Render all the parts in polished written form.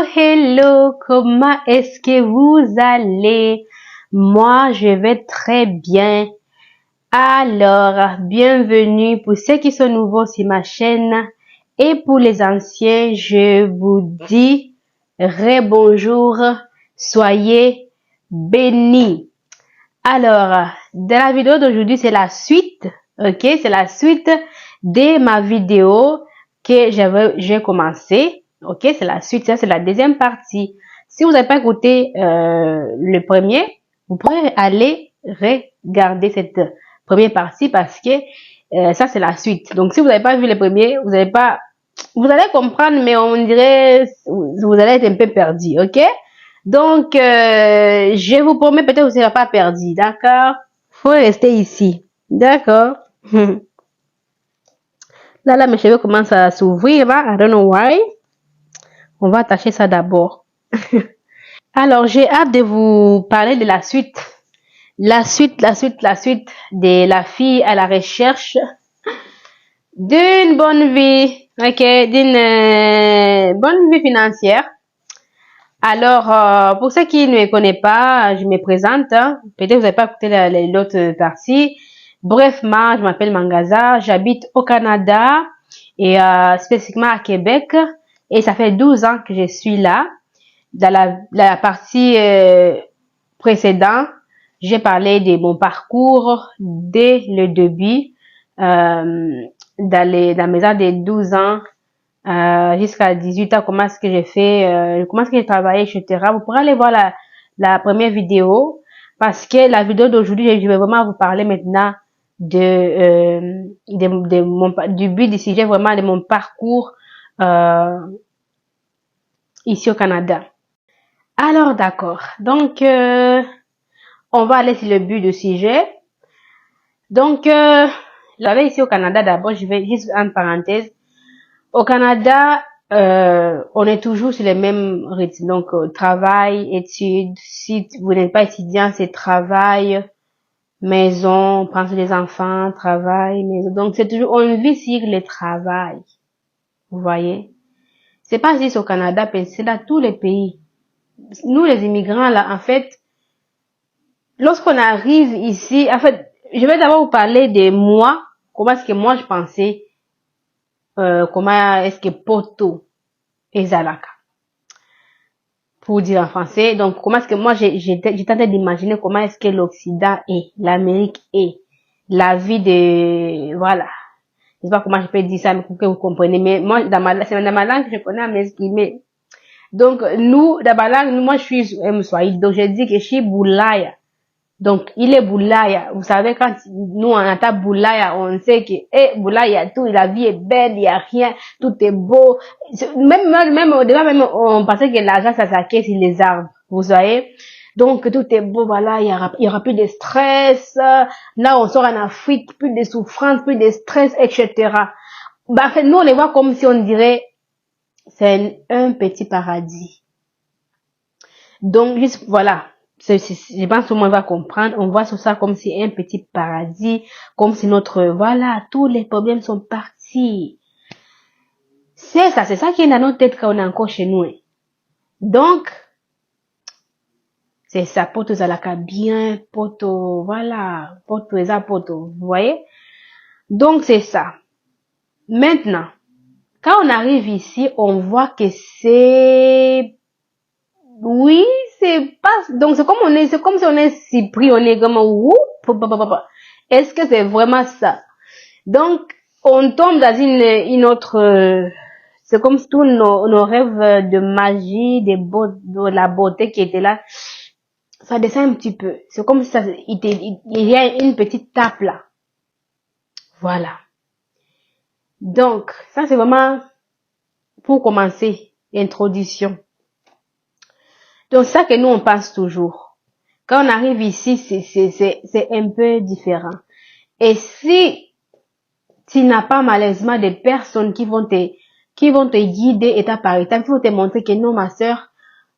Hello, comment est-ce que vous allez? Moi, je vais très bien. Alors, bienvenue pour ceux qui sont nouveaux sur ma chaîne et pour les anciens, je vous dis rebonjour, soyez bénis. Alors, dans la vidéo d'aujourd'hui, c'est la suite, ok? C'est la suite de ma vidéo que j'ai commencé. Ok, c'est la suite, ça c'est la deuxième partie. Si vous n'avez pas écouté le premier, vous pourrez aller regarder cette première partie parce que ça c'est la suite. Donc si vous n'avez pas vu le premier, vous allez comprendre, mais on dirait vous allez être un peu perdu, ok? Donc je vous promets, peut-être vous ne serez pas perdu, d'accord? Faut rester ici, d'accord? Là, mes cheveux commencent à s'ouvrir, là, I don't know why. On va attacher ça d'abord. Alors, j'ai hâte de vous parler de la suite. La suite de la fille à la recherche d'une bonne vie, ok, d'une bonne vie financière. Alors, pour ceux qui ne me connaissent pas, je me présente. Hein. Peut-être vous n'avez pas écouté l'autre partie. Bref, moi, je m'appelle Mangaza. J'habite au Canada et spécifiquement à Québec. Et ça fait 12 ans que je suis là. Dans la partie précédente, j'ai parlé de mon parcours dès le début, dans mes ans de 12 ans jusqu'à 18 ans, comment est-ce que j'ai fait, comment est-ce que j'ai travaillé, etc. Vous pourrez aller voir la première vidéo parce que la vidéo d'aujourd'hui, je vais vraiment vous parler maintenant du but du sujet, vraiment de mon parcours ici au Canada. Alors, d'accord. Donc, on va aller sur le but du sujet. Donc, j'avais ici au Canada d'abord, je vais juste en parenthèse. Au Canada, on est toujours sur les mêmes rythmes. Donc, travail, études. Si vous n'êtes pas étudiant, c'est travail, maison, prendre soin des enfants, travail, maison. Donc, c'est toujours, on vit sur le travail. Vous voyez? C'est pas juste au Canada, c'est dans tous les pays. Nous, les immigrants, là, en fait, lorsqu'on arrive ici, en fait, je vais d'abord vous parler de moi, comment est-ce que moi je pensais, comment est-ce que Poto est Zalaka, pour dire en français. Donc, comment est-ce que moi j'ai tenté d'imaginer comment est-ce que l'Occident est, l'Amérique est, la vie de, voilà. Je sais pas comment je peux dire ça, mais pour que vous compreniez. Mais moi, c'est dans ma langue que je connais à m'exprimer. Donc, nous, dans ma langue, moi je suis Mswahili, donc je dis que je suis Boulaya. Donc, il est Boulaya. Vous savez, quand nous, on entend Boulaya, on sait que, Boulaya, tout, la vie est belle, il y a rien, tout est beau. Même, au début, même, on pensait que l'argent, ça s'acquiert sur les arbres. Vous voyez? Donc, tout est beau, voilà, il y aura plus de stress. Là, on sort en Afrique, plus de souffrance, plus de stress, etc. Bah, en fait, nous, on les voit comme si on dirait, c'est un petit paradis. Donc, juste, voilà. Je pense que tout le monde va comprendre. On voit ça comme si un petit paradis, comme si voilà, tous les problèmes sont partis. C'est ça qui est dans notre tête quand on est encore chez nous. Donc, c'est ça, poto zalaka bien, poto, voilà, poto eza poto, vous voyez? Donc, c'est ça. Maintenant, quand on arrive ici, on voit que oui, c'est pas, donc c'est comme si on est surpris, on est comme, est-ce que c'est vraiment ça? Donc, on tombe dans une autre, c'est comme si tous nos rêves de magie, de la beauté qui était là, ça descend un petit peu. C'est comme si il y a une petite tape là. Voilà. Donc, ça c'est vraiment pour commencer, l'introduction. Donc, c'est ça que nous, on pense toujours. Quand on arrive ici, c'est un peu différent. Et si tu n'as pas malheureusement des personnes qui vont te guider étape par étape, qui vont te montrer que non, ma sœur,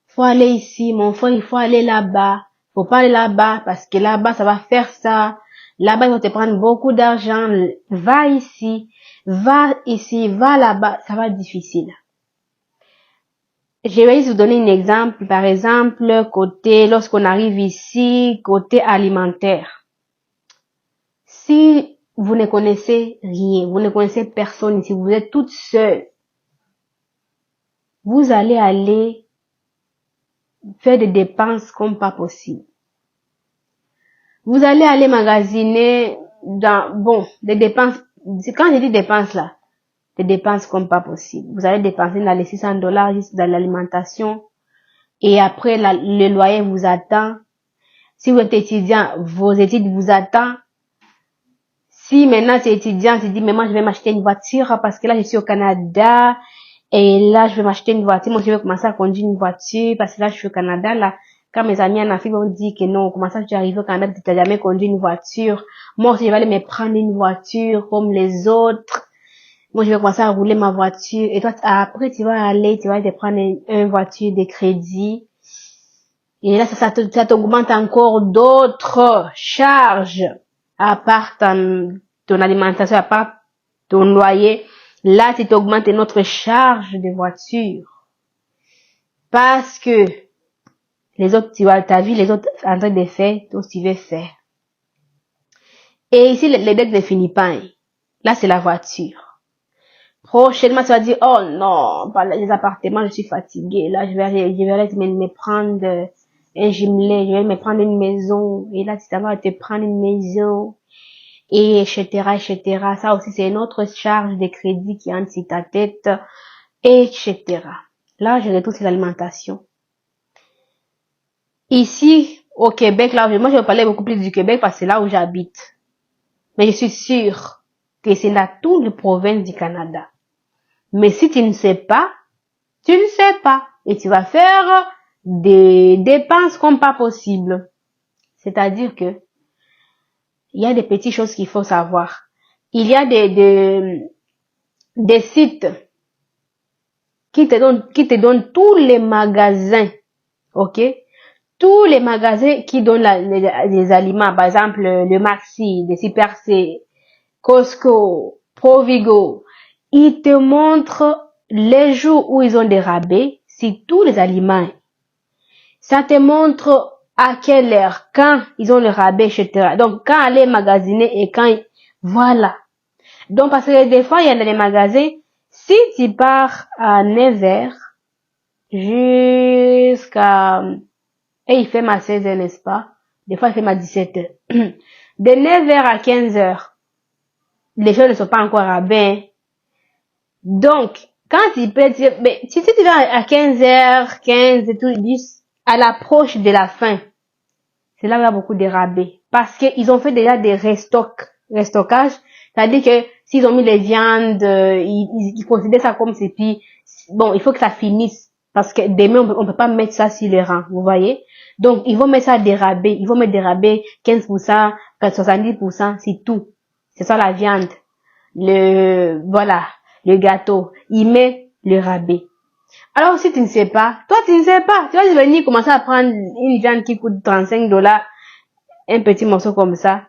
faut aller ici, mon frère, il faut aller là-bas. Faut pas aller là-bas parce que là-bas, ça va faire ça. Là-bas, ils vont te prendre beaucoup d'argent. Va ici, va là-bas. Ça va être difficile. Je vais vous donner un exemple. Par exemple, lorsqu'on arrive ici, côté alimentaire. Si vous ne connaissez rien, vous ne connaissez personne ici, vous êtes toute seule, vous allez aller faire des dépenses comme pas possible. Vous allez aller magasiner des dépenses. Quand je dis dépenses là, des dépenses comme pas possible. Vous allez dépenser dans les $600 juste dans l'alimentation. Et après, le loyer vous attend. Si vous êtes étudiant, vos études vous attendent. Si maintenant c'est étudiant, tu dis, mais moi je vais m'acheter une voiture parce que là je suis au Canada. Et là, je vais m'acheter une voiture. Moi, je vais commencer à conduire une voiture parce que là, je suis au Canada. Là, quand mes amis en Afrique vont dire que non, comment ça tu es arrivé au Canada, tu n'as jamais conduit une voiture. Moi aussi, je vais aller me prendre une voiture comme les autres. Moi, je vais commencer à rouler ma voiture. Et toi, après, tu vas te prendre une voiture de crédit. Et là, ça t'augmente encore d'autres charges. À part ton alimentation, à part ton loyer. Là, tu t'augmentes notre charge de voiture. Parce que les autres, t'as vu les autres en train de faire, toi aussi tu veux faire. Et ici, les dettes ne finissent pas. Hein. Là, c'est la voiture. Prochainement, tu vas dire, oh non, par les appartements, je suis fatiguée. Là, je vais aller me prendre un jumelé, je vais me prendre une maison. Et là, tu vas te prendre une maison. Et etc., etc. Ça aussi, c'est une autre charge de crédit qui entre sur ta tête, etc. Là, je retrouve ces alimentations. Ici, au Québec, là, moi, je vais parler beaucoup plus du Québec parce que c'est là où j'habite. Mais je suis sûre que c'est dans toutes les provinces du Canada. Mais si tu ne sais pas, tu ne sais pas. Et tu vas faire des dépenses comme pas possible. C'est-à-dire que il y a des petites choses qu'il faut savoir. Il y a des sites qui te donnent tous les magasins, ok? Tous les magasins qui donnent les aliments, par exemple, le Maxi, le Super C, Costco, Provigo, ils te montrent les jours où ils ont des rabais sur tous les aliments. Ça te montre à quelle heure, quand ils ont le rabais, etc. Donc, quand aller magasiner et quand, voilà. Donc, parce que des fois, il y a des magasins, si tu pars à 9h jusqu'à, et il fait ma 16h, n'est-ce pas? Des fois, il fait ma 17h. De 9h à 15h, les choses ne sont pas encore à bain. Donc, quand tu peux dire, mais si tu vas à 15h, 15 et tout, 10, à l'approche de la fin, c'est là où il y a beaucoup de rabais. Parce qu'ils ont fait déjà des restockages. C'est-à-dire que s'ils ont mis les viandes, ils considèrent ça comme c'est puis, bon, il faut que ça finisse. Parce que demain, on peut pas mettre ça sur les rangs, vous voyez? Donc, ils vont mettre ça des rabais. Ils vont mettre des rabais 15%, 70%, c'est tout. C'est ça la viande. Voilà, le gâteau. Ils mettent le rabais. Alors, si tu ne sais pas, toi, tu ne sais pas. Tu vas venir commencer à prendre une viande qui coûte $35, un petit morceau comme ça.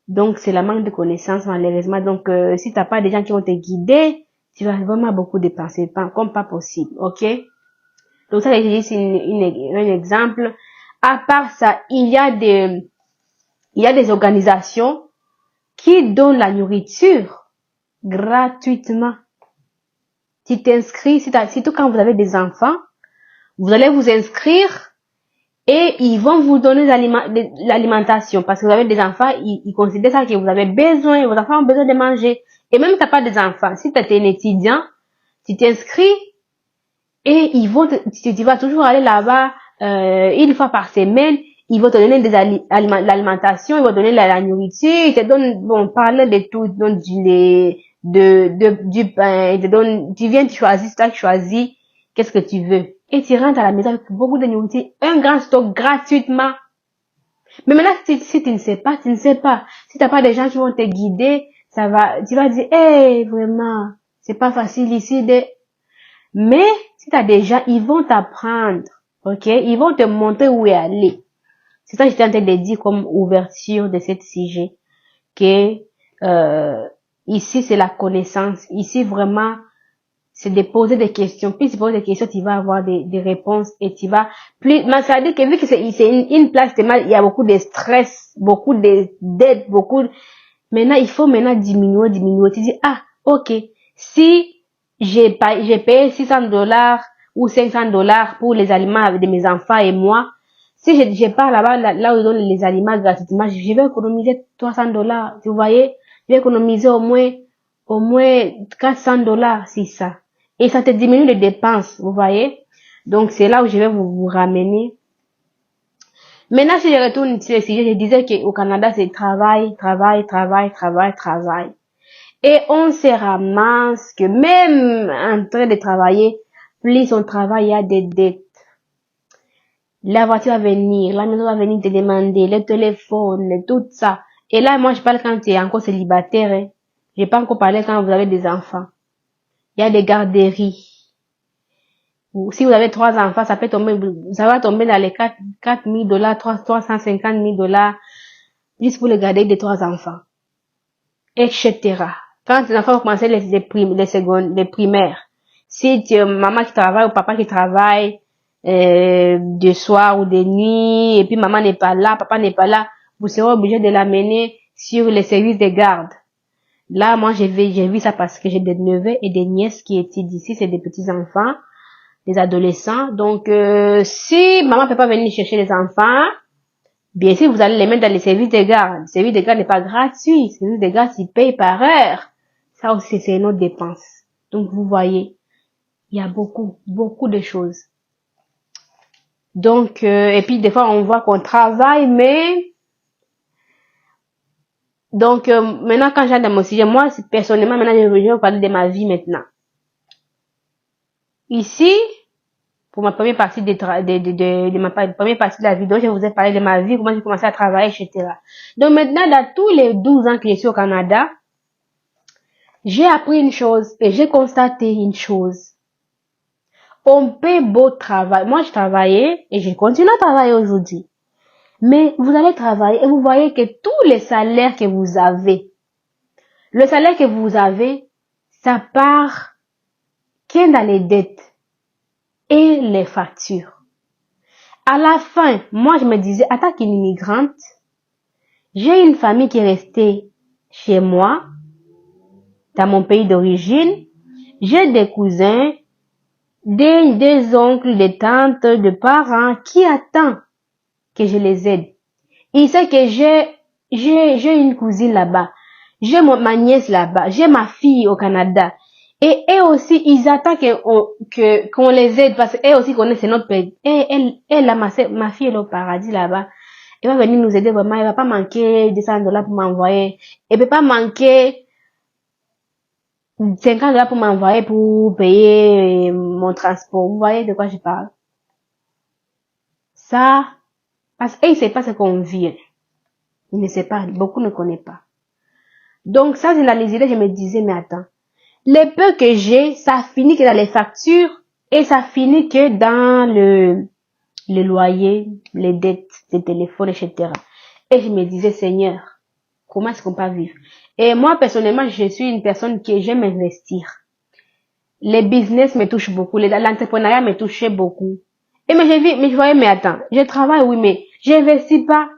Donc, c'est la manque de connaissances, malheureusement. Donc, si t'as pas des gens qui vont te guider, tu vas vraiment beaucoup dépenser, comme pas possible, ok? Donc, ça, c'est juste un exemple. À part ça, il y a des organisations qui donnent la nourriture gratuitement. Tu t'inscris, surtout quand vous avez des enfants, vous allez vous inscrire et ils vont vous donner l'alimentation parce que vous avez des enfants, ils considèrent ça que vous avez besoin, vos enfants ont besoin de manger. Et même si t'as pas des enfants, si tu es un étudiant, tu t'inscris et tu vas toujours aller là-bas une fois par semaine. Ils vont te donner l'alimentation, ils vont te donner la nourriture, ils te donnent, bon, parler de tout, ils te donnent du lait, du pain, ils te donnent, tu viens, tu choisis, toi tu choisis, qu'est-ce que tu veux. Et tu rentres à la maison avec beaucoup de nourriture, un grand stock gratuitement. Mais maintenant, si tu ne sais pas, tu ne sais pas. Si t'as pas des gens qui vont te guider, tu vas dire, vraiment, c'est pas facile ici mais si t'as des gens, ils vont t'apprendre, ok? Ils vont te montrer où aller. C'est ça que j'étais en train de dire comme ouverture de ce sujet. Que, ici, c'est la connaissance. Ici, vraiment, c'est de poser des questions. Plus tu poses des questions, tu vas avoir des réponses et tu vas plus, mais ça veut dire que vu que c'est une place tellement, il y a beaucoup de stress, beaucoup de dettes, maintenant, il faut maintenant diminuer. Tu dis, ah, ok, si j'ai payé $600 ou $500 pour les aliments de mes enfants et moi, si je pars là-bas, là où ils donnent les aliments gratuitement, je vais économiser $300. Vous voyez? Je vais économiser au moins $400, c'est ça. Et ça te diminue les dépenses, vous voyez? Donc, c'est là où je vais vous ramener. Maintenant, si je retourne sur le sujet, je disais qu'au Canada, c'est travail. Et on se ramasse que même en train de travailler, plus on travaille, il y a des dettes. La voiture va venir, la maison va venir te demander, le téléphone, tout ça. Et là, moi, je parle quand tu es encore célibataire. Hein. Je n'ai pas encore parlé quand vous avez des enfants. Il y a des garderies. Ou si vous avez 3 enfants, ça va tomber dans les $4,000, $350,000, juste pour le garder des 3 enfants. Etc. Quand les enfants commencent les primaires, si tu es maman qui travaille ou papa qui travaille, de soir ou de nuit, et puis maman n'est pas là, papa n'est pas là, vous serez obligé de l'amener sur les services de garde. Là, moi, j'ai vu ça parce que j'ai des neveux et des nièces qui étudient ici, c'est des petits enfants, des adolescents. Donc, si maman peut pas venir chercher les enfants, bien sûr, vous allez les mettre dans les services de garde. Le service de garde n'est pas gratuit. Le service de garde, ils payent par heure. Ça aussi, c'est une autre dépense. Donc, vous voyez, il y a beaucoup de choses. Donc, et puis des fois, on voit qu'on travaille, mais... Donc, maintenant, quand j'aime dans mon sujet, moi, personnellement, maintenant, je vais vous parler de ma vie maintenant. Ici, pour ma première partie de ma première partie de la vidéo, je vous ai parlé de ma vie, comment j'ai commencé à travailler, etc. Donc maintenant, dans tous les 12 ans que je suis au Canada, j'ai appris une chose et j'ai constaté une chose. On paie beau travail. Moi, je travaillais et je continue à travailler aujourd'hui. Mais vous allez travailler et vous voyez que tous les salaires que vous avez, le salaire que vous avez, ça part que dans les dettes et les factures. À la fin, moi, je me disais, en tant qu'immigrante, j'ai une famille qui est restée chez moi, dans mon pays d'origine. J'ai des cousins, des oncles, des tantes, des parents qui attendent que je les aide. Il sait que j'ai une cousine là-bas. J'ai ma nièce là-bas. J'ai ma fille au Canada. Et eux aussi, ils attendent qu'on les aide parce qu'eux aussi connaissent notre pays. Et elle, ma fille, elle est au paradis là-bas. Elle va venir nous aider vraiment. Elle va pas manquer $200 pour m'envoyer. Elle peut pas manquer $50 pour m'envoyer pour payer mon transport. Vous voyez de quoi je parle? Ça, parce qu'ils ne savent pas ce qu'on vit. Ils ne savent pas. Beaucoup ne connaissent pas. Donc, ça, j'analysais, je me disais, mais attends. Les peu que j'ai, ça finit que dans les factures et ça finit que dans le loyer, les dettes, les téléphones, etc. Et je me disais, Seigneur, comment est-ce qu'on peut vivre? Et moi, personnellement, je suis une personne qui j'aime investir. Les business me touchent beaucoup, l'entrepreneuriat me touchait beaucoup. Et mais je voyais, mais attends, je travaille, oui, mais j'investis pas.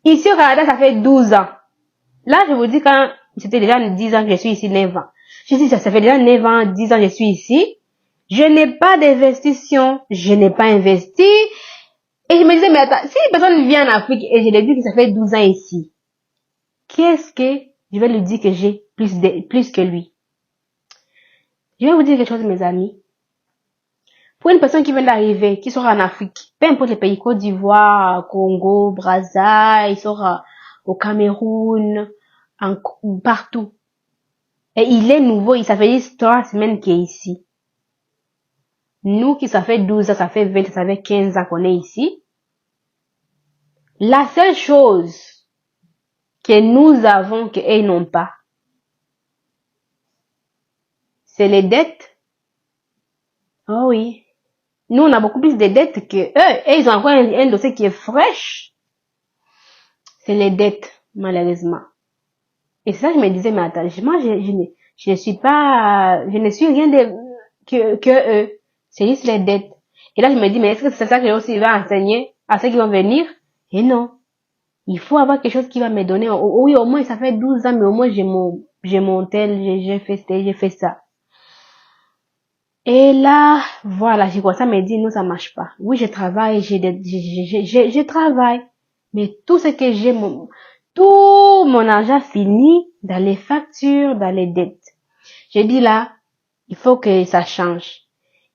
Ici au Canada, ça fait 12 ans. Là, je vous dis quand c'était déjà 10 ans que je suis ici, 9 ans. Je dis, ça fait déjà 9 ans, 10 ans que je suis ici. Je n'ai pas d'investissement, je n'ai pas investi. Et je me disais, mais attends, si une personne vient en Afrique et je lui dis que ça fait 12 ans ici, qu'est-ce que je vais lui dire que j'ai plus que lui? Je vais vous dire quelque chose, mes amis. Pour une personne qui vient d'arriver, qui sera en Afrique, peu importe les pays, Côte d'Ivoire, Congo, Brazza, il sera au Cameroun, partout. Et il est nouveau, ça fait 3 semaines qu'il est ici. Nous qui ça fait 12 ans, ça fait 20 ans, ça fait 15 ans qu'on est ici. La seule chose que nous avons qu'eux n'ont pas, c'est les dettes. Oh oui. Nous, on a beaucoup plus de dettes que eux. Et ils ont encore un dossier qui est fraîche. C'est les dettes, malheureusement. Et c'est ça que je me disais, mais attends, moi, je ne suis rien de... que eux. C'est juste les dettes. Et là, je me dis, mais est-ce que c'est ça que je aussi vais enseigner à ceux qui vont venir? Et non. Il faut avoir quelque chose qui va me donner. Oui, au moins, ça fait 12 ans, mais au moins, j'ai mon tel, j'ai fait ça. Et là, voilà, j'ai commencé à me dire, non, ça marche pas. Oui, je travaille, je travaille. Mais tout ce que j'ai, tout mon argent finit dans les factures, dans les dettes. J'ai dit là, il faut que ça change.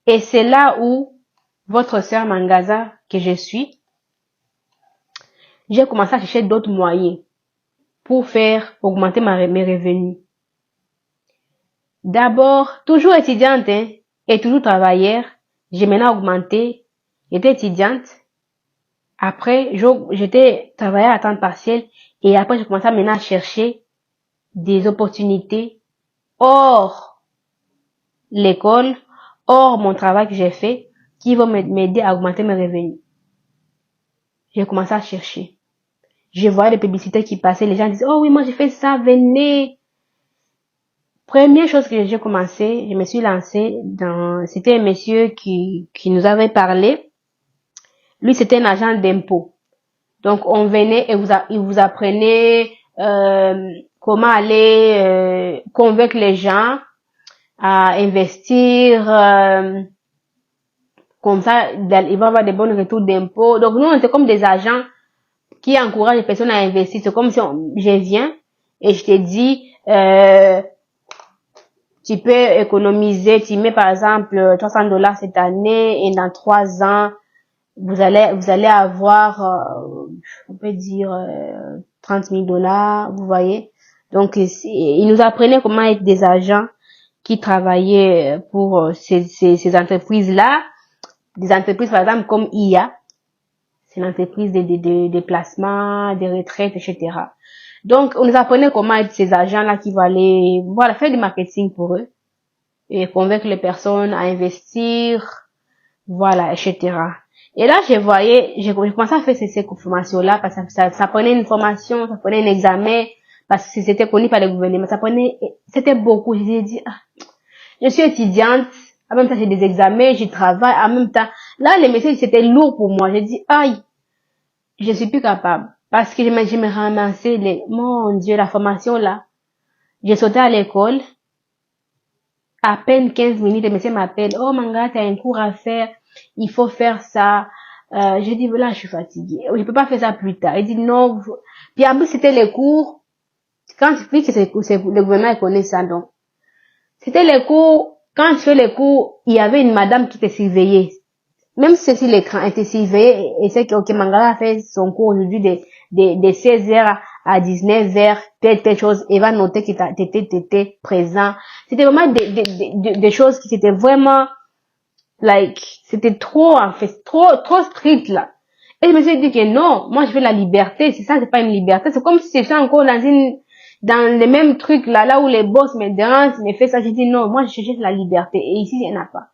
Et c'est là où votre sœur Mangaza, que je suis, j'ai commencé à chercher d'autres moyens pour faire augmenter mes revenus. D'abord, toujours étudiante, hein, et toujours travailleur, j'ai maintenant augmenté. J'étais étudiante. Après, j'étais travailleur à temps partiel. Et après, j'ai commencé maintenant à chercher des opportunités hors l'école, hors mon travail que j'ai fait, qui vont m'aider à augmenter mes revenus. J'ai commencé à chercher. Je voyais les publicités qui passaient, les gens disaient, oh oui, moi j'ai fait ça, venez. Première chose que j'ai commencé, je me suis lancée c'était un monsieur qui nous avait parlé. Lui, c'était un agent d'impôt. Donc, on venait et il vous apprenait, comment aller, convaincre les gens à investir, comme ça, il va avoir des bons retours d'impôts. Donc, nous, on était comme des agents qui encouragent les personnes à investir. C'est comme si je viens et je te dis, tu peux économiser, tu mets par exemple $300 cette année et dans 3 ans, vous allez avoir, on peut dire, $30,000, vous voyez. Donc, ils nous apprenaient comment être des agents qui travaillaient pour ces entreprises-là. Des entreprises, par exemple, comme IA. C'est l'entreprise des placements, des retraites, etc. Donc, on nous apprenait comment être ces agents-là qui vont aller, voilà, faire du marketing pour eux. Et convaincre les personnes à investir, voilà, etc. Et là, j'ai commencé à faire ces formations-là parce que ça prenait une formation, ça prenait un examen, parce que c'était connu par le gouvernement. C'était beaucoup. J'ai dit, je suis étudiante, en même temps j'ai des examens, je travaille, en même temps. Là, les messages, c'était lourd pour moi. J'ai dit, aïe, je suis plus capable. Parce que je me ramassais mon Dieu, la formation là. J'ai sauté à l'école. À peine 15 minutes, le monsieur m'appelle. Oh, Manga, t'as un cours à faire. Il faut faire ça. Je dis, voilà, je suis fatiguée. Je peux pas faire ça plus tard. Il dit, non. Puis en plus, c'était les cours. Quand tu dis que le gouvernement connaît ça, donc. C'était les cours. Quand tu fais les cours, il y avait une madame qui te surveillait. Même si l'écran était surveillé, et c'est que, ok, Manga a fait son cours aujourd'hui de 16h à 19h, telle chose, et va noter que t'étais présent. C'était vraiment des choses qui étaient vraiment, c'était trop, en fait, trop strict, là. Et je me suis dit que non, moi, je veux la liberté. C'est ça, c'est pas une liberté. C'est comme si j'étais encore dans les mêmes trucs, là où les boss me dérangent, me fait ça. J'ai dit non, moi, je cherche la liberté. Et ici, il n'y en a pas.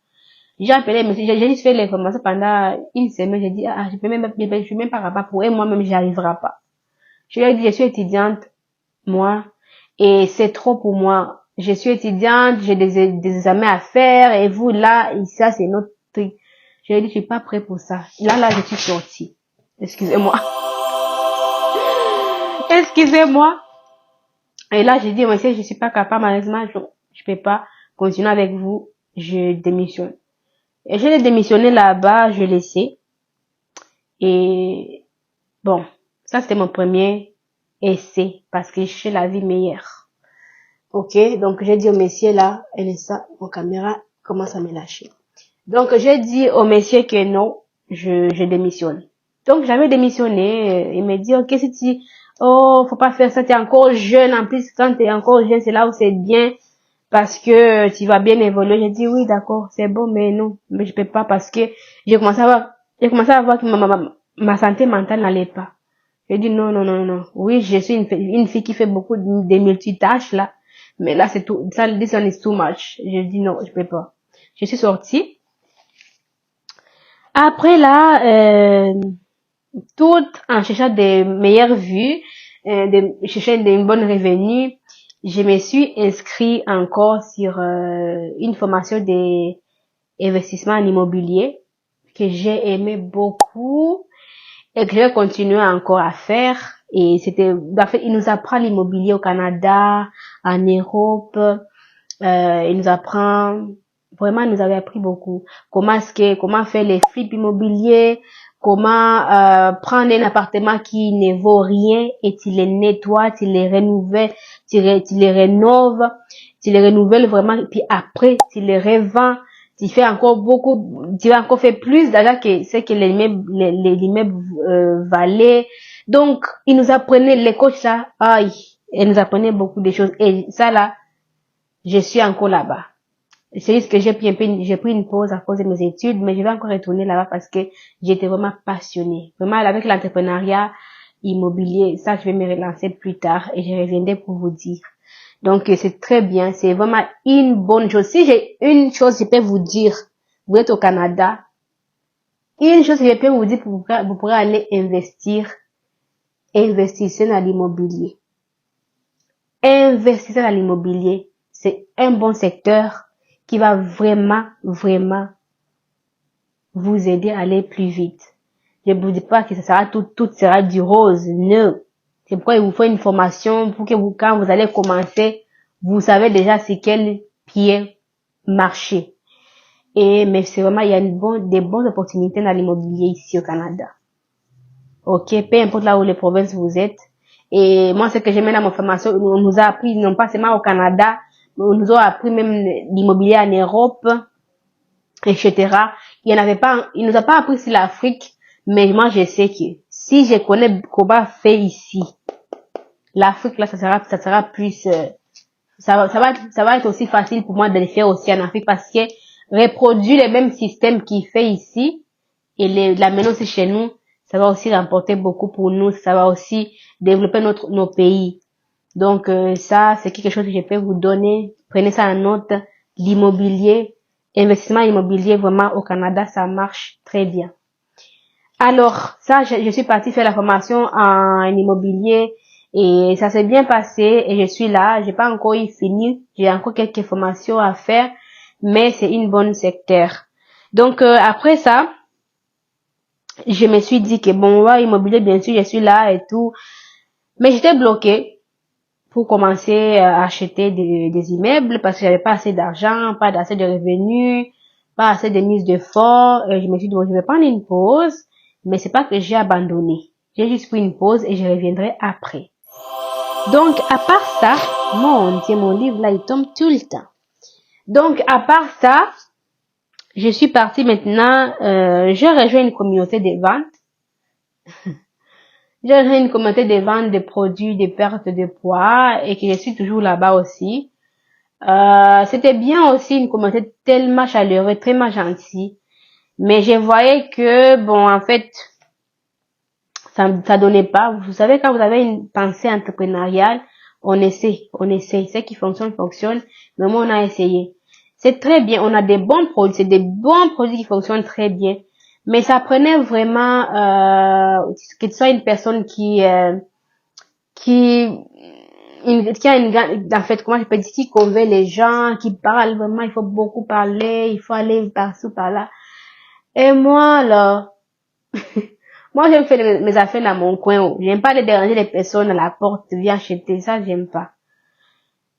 J'ai appelé, mais j'ai juste fait les formations pendant une semaine. J'ai dit, je suis même pas capable pour elle, moi-même, j'y arriverai pas. Je lui ai dit, je suis étudiante, moi, et c'est trop pour moi. Je suis étudiante, j'ai des examens à faire, et vous, là, et ça, c'est notre truc. Je lui ai dit, je suis pas prêt pour ça. Là, je suis sortie. Excusez-moi. Excusez-moi. Et là, j'ai dit, monsieur, je suis pas capable, malheureusement, je peux pas continuer avec vous. Je démissionne. Et je l'ai démissionné là-bas, je l'ai laissé. Et bon, ça c'était mon premier essai parce que je cherchais la vie meilleure. Ok, donc j'ai dit au monsieur là, et ça, mon caméra commence à me lâcher. Donc j'ai dit au monsieur que non, je démissionne. Donc j'avais démissionné, il m'a dit ok si faut pas faire ça, t'es encore jeune, en plus quand t'es encore jeune c'est là où c'est bien. Parce que tu vas bien évoluer. J'ai dit oui, d'accord, c'est bon, mais non, mais je peux pas parce que j'ai commencé à voir que ma santé mentale n'allait pas. J'ai dit non. Oui, je suis une fille qui fait beaucoup de multitâches là, mais là c'est tout, ça, this one is too much. J'ai dit non, je peux pas. Je suis sortie. Après là, tout en cherchant des meilleures vues, cherchant des bonnes revenus, je me suis inscrite encore sur une formation investissement en immobilier que j'ai aimé beaucoup et que je vais continuer encore à faire. Et en fait, il nous apprend l'immobilier au Canada, en Europe. Il nous apprend, vraiment, il nous avait appris beaucoup. Comment faire les flips immobiliers, comment prendre un appartement qui ne vaut rien et tu les nettoies, tu les renouvelles, tu les rénoves, tu les renouvelles vraiment, puis après, tu les revends, tu fais encore beaucoup, tu vas encore faire plus d'argent que ce que l'immeuble valait. Donc, ils nous apprenaient, les coachs là, ils nous apprenaient beaucoup de choses. Et ça là, je suis encore là-bas. C'est juste que j'ai pris une pause à cause de mes études, mais je vais encore retourner là-bas parce que j'étais vraiment passionnée. Vraiment, avec l'entrepreneuriat immobilier, ça, je vais me relancer plus tard et je reviendrai pour vous dire. Donc, c'est très bien. C'est vraiment une bonne chose. Si j'ai une chose, je peux vous dire, vous êtes au Canada, une chose que je peux vous dire, vous pourrez aller investir, investissez dans l'immobilier. Investissez dans l'immobilier. C'est un bon secteur qui va vraiment, vraiment vous aider à aller plus vite. Je ne vous dis pas que ça sera tout sera du rose. Non. C'est pourquoi il vous faut une formation pour que quand vous allez commencer, vous savez déjà sur quel pied marcher. Mais c'est vraiment, il y a des bonnes opportunités dans l'immobilier ici au Canada. Ok, peu importe là où les provinces vous êtes. Et moi, ce que j'aimais dans ma formation, on nous a appris, non pas seulement au Canada, mais on nous a appris même l'immobilier en Europe, etc. Il nous a pas appris sur l'Afrique, mais moi, je sais que si je connais comment faire ici, l'Afrique, là, ça sera plus, ça va être aussi facile pour moi de le faire aussi en Afrique parce que reproduire les mêmes systèmes qu'il fait ici et l'amener aussi chez nous, ça va aussi rapporter beaucoup pour nous, ça va aussi développer nos pays. Donc, ça, c'est quelque chose que je peux vous donner. Prenez ça en note. L'immobilier, investissement immobilier, vraiment, au Canada, ça marche très bien. Alors, ça, je suis partie faire la formation en immobilier et ça s'est bien passé et je suis là. J'ai pas encore fini. J'ai encore quelques formations à faire, mais c'est une bonne secteur. Donc, après ça, je me suis dit que bon, ouais, immobilier, bien sûr, je suis là et tout. Mais j'étais bloquée pour commencer à acheter des immeubles parce que j'avais pas assez d'argent, pas assez de revenus, pas assez de mise de fonds. Et je me suis dit, bon, je vais prendre une pause, mais c'est pas que j'ai abandonné. J'ai juste pris une pause et je reviendrai après. Donc, à part ça, mon Dieu, mon livre là, il tombe tout le temps. Donc, à part ça, je suis partie maintenant, j'ai rejoint une communauté de vente. J'ai rejoint une communauté de vente de produits de perte de poids et que je suis toujours là-bas aussi. C'était bien aussi une communauté tellement chaleureuse, tellement gentille. Mais je voyais que, bon, en fait, ça donnait pas. Vous savez, quand vous avez une pensée entrepreneuriale, on essaie. Ce qui fonctionne, fonctionne. Mais moi, on a essayé. C'est très bien. On a des bons produits. C'est des bons produits qui fonctionnent très bien. Mais ça prenait vraiment, que tu sois une personne qui a en fait, comment je peux dire, qui convainc les gens, qui parle vraiment, il faut beaucoup parler, il faut aller par-ci, par-là. Et moi, là, moi, j'aime faire mes affaires dans mon coin. J'aime pas aller déranger les personnes à la porte, viens acheter, ça, j'aime pas.